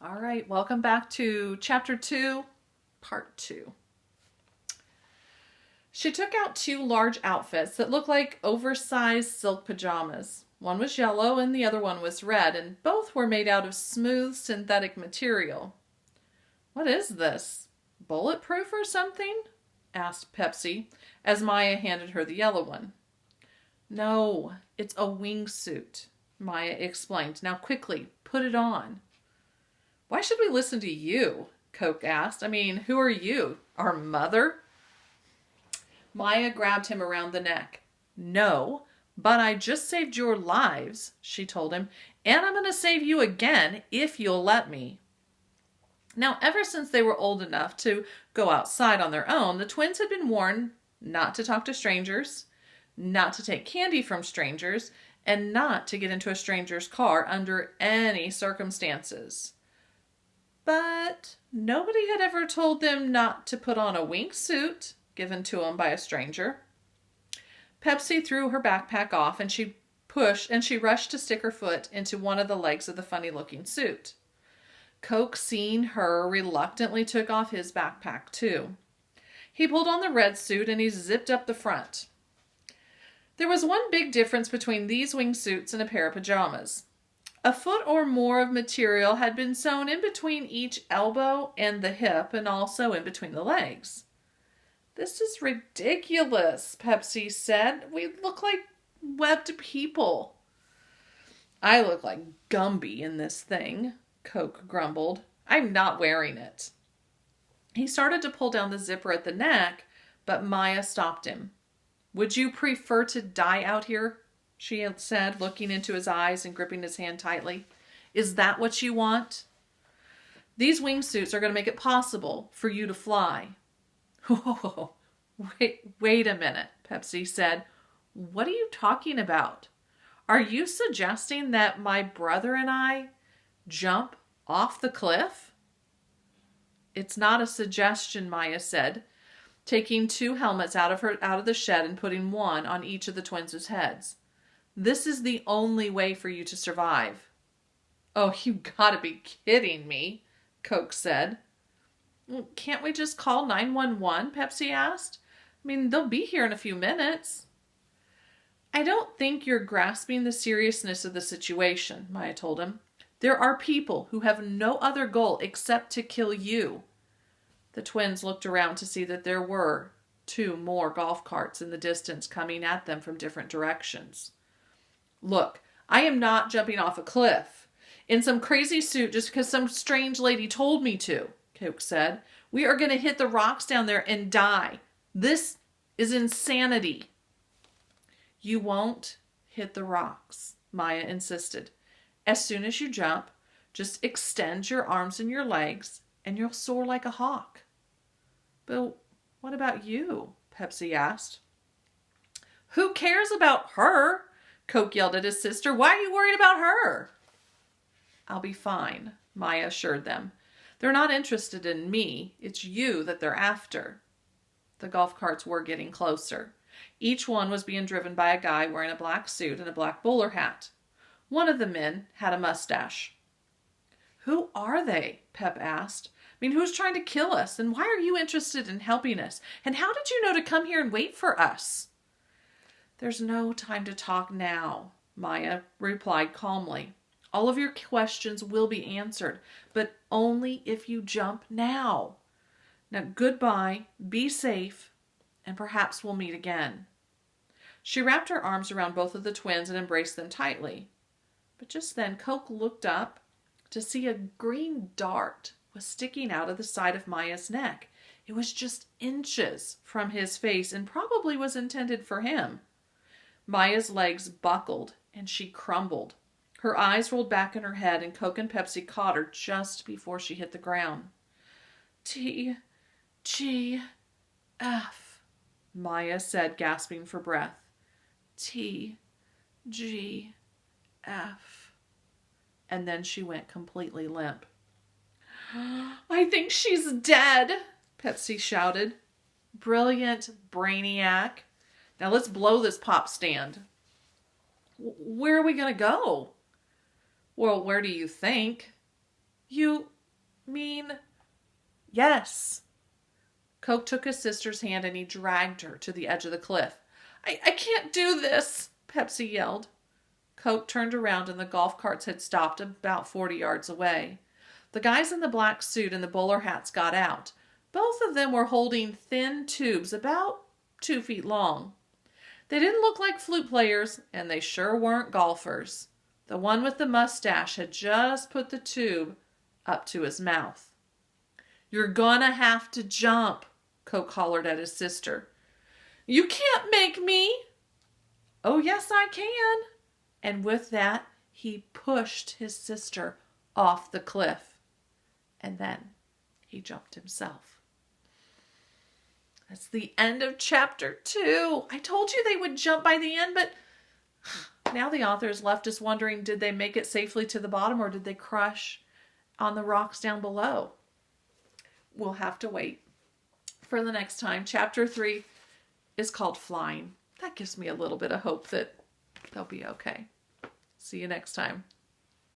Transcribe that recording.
All right, welcome back to Chapter 2, Part 2. She took out two large outfits that looked like oversized silk pajamas. One was yellow and the other one was red, and both were made out of smooth synthetic material. "What is this? Bulletproof or something?" asked Pepsi, as Maya handed her the yellow one. "No, it's a wingsuit," Maya explained. "Now quickly, put it on." "Why should we listen to you?" Coke asked. Who are you? Our mother? Maya grabbed him around the neck. "No, but I just saved your lives," she told him, "and I'm going to save you again if you'll let me." Now, ever since they were old enough to go outside on their own, the twins had been warned not to talk to strangers, not to take candy from strangers, and not to get into a stranger's car under any circumstances. But nobody had ever told them not to put on a wingsuit given to them by a stranger. Pepsi threw her backpack off and she rushed to stick her foot into one of the legs of the funny-looking suit. Coke, seeing her, reluctantly took off his backpack too. He pulled on the red suit and he zipped up the front. There was one big difference between these wingsuits and a pair of pajamas. A foot or more of material had been sewn in between each elbow and the hip and also in between the legs. "This is ridiculous," Pepsi said. "We look like webbed people." "I look like Gumby in this thing," Coke grumbled. "I'm not wearing it." He started to pull down the zipper at the neck, but Maya stopped him. "Would you prefer to die out here?" she had said, looking into his eyes and gripping his hand tightly. "Is that what you want? These wingsuits are going to make it possible for you to fly." "Whoa, wait a minute," Pepsi said. "What are you talking about? Are you suggesting that my brother and I jump off the cliff?" "It's not a suggestion," Maya said, taking two helmets out of the shed and putting one on each of the twins' heads. "This is the only way for you to survive." "Oh, you gotta be kidding me," Coke said. "Can't we just call 911? Pepsi asked. They'll be here in a few minutes." "I don't think you're grasping the seriousness of the situation," Maya told him. "There are people who have no other goal except to kill you." The twins looked around to see that there were two more golf carts in the distance coming at them from different directions. "Look, I am not jumping off a cliff in some crazy suit just because some strange lady told me to," Coke said. "We are going to hit the rocks down there and die. This is insanity." "You won't hit the rocks," Maya insisted. "As soon as you jump, just extend your arms and your legs and you'll soar like a hawk." "But what about you?" Pepsi asked. "Who cares about her?" Coke yelled at his sister. "Why are you worried about her?" "I'll be fine," Maya assured them. "They're not interested in me. It's you that they're after." The golf carts were getting closer. Each one was being driven by a guy wearing a black suit and a black bowler hat. One of the men had a mustache. "Who are they?" Pep asked. Who's trying to kill us? And why are you interested in helping us? And how did you know to come here and wait for us?" "There's no time to talk now," Maya replied calmly. "All of your questions will be answered, but only if you jump now. Now, goodbye, be safe, and perhaps we'll meet again." She wrapped her arms around both of the twins and embraced them tightly. But just then, Coke looked up to see a green dart was sticking out of the side of Maya's neck. It was just inches from his face and probably was intended for him. Maya's legs buckled and she crumbled. Her eyes rolled back in her head and Coke and Pepsi caught her just before she hit the ground. "T-G-F," Maya said, gasping for breath. "T-G-F." And then she went completely limp. "I think she's dead," Pepsi shouted. "Brilliant, Brainiac. Now let's blow this pop stand." "Where are we going to go?" "Well, where do you think?" You mean yes. Coke took his sister's hand and he dragged her to the edge of the cliff. I can't do this, Pepsi yelled. Coke turned around and the golf carts had stopped about 40 yards away. The guys in the black suit and the bowler hats got out. Both of them were holding thin tubes about 2 feet long. They didn't look like flute players, and they sure weren't golfers. The one with the mustache had just put the tube up to his mouth. You're gonna have to jump, Coke hollered at his sister. You can't make me. Oh, yes, I can. And with that, he pushed his sister off the cliff. And then he jumped himself. That's the end of chapter 2. I told you they would jump by the end, but now the author is left us wondering, did they make it safely to the bottom or did they crush on the rocks down below? We'll have to wait for the next time. Chapter 3 is called Flying. That gives me a little bit of hope that they'll be okay. See you next time.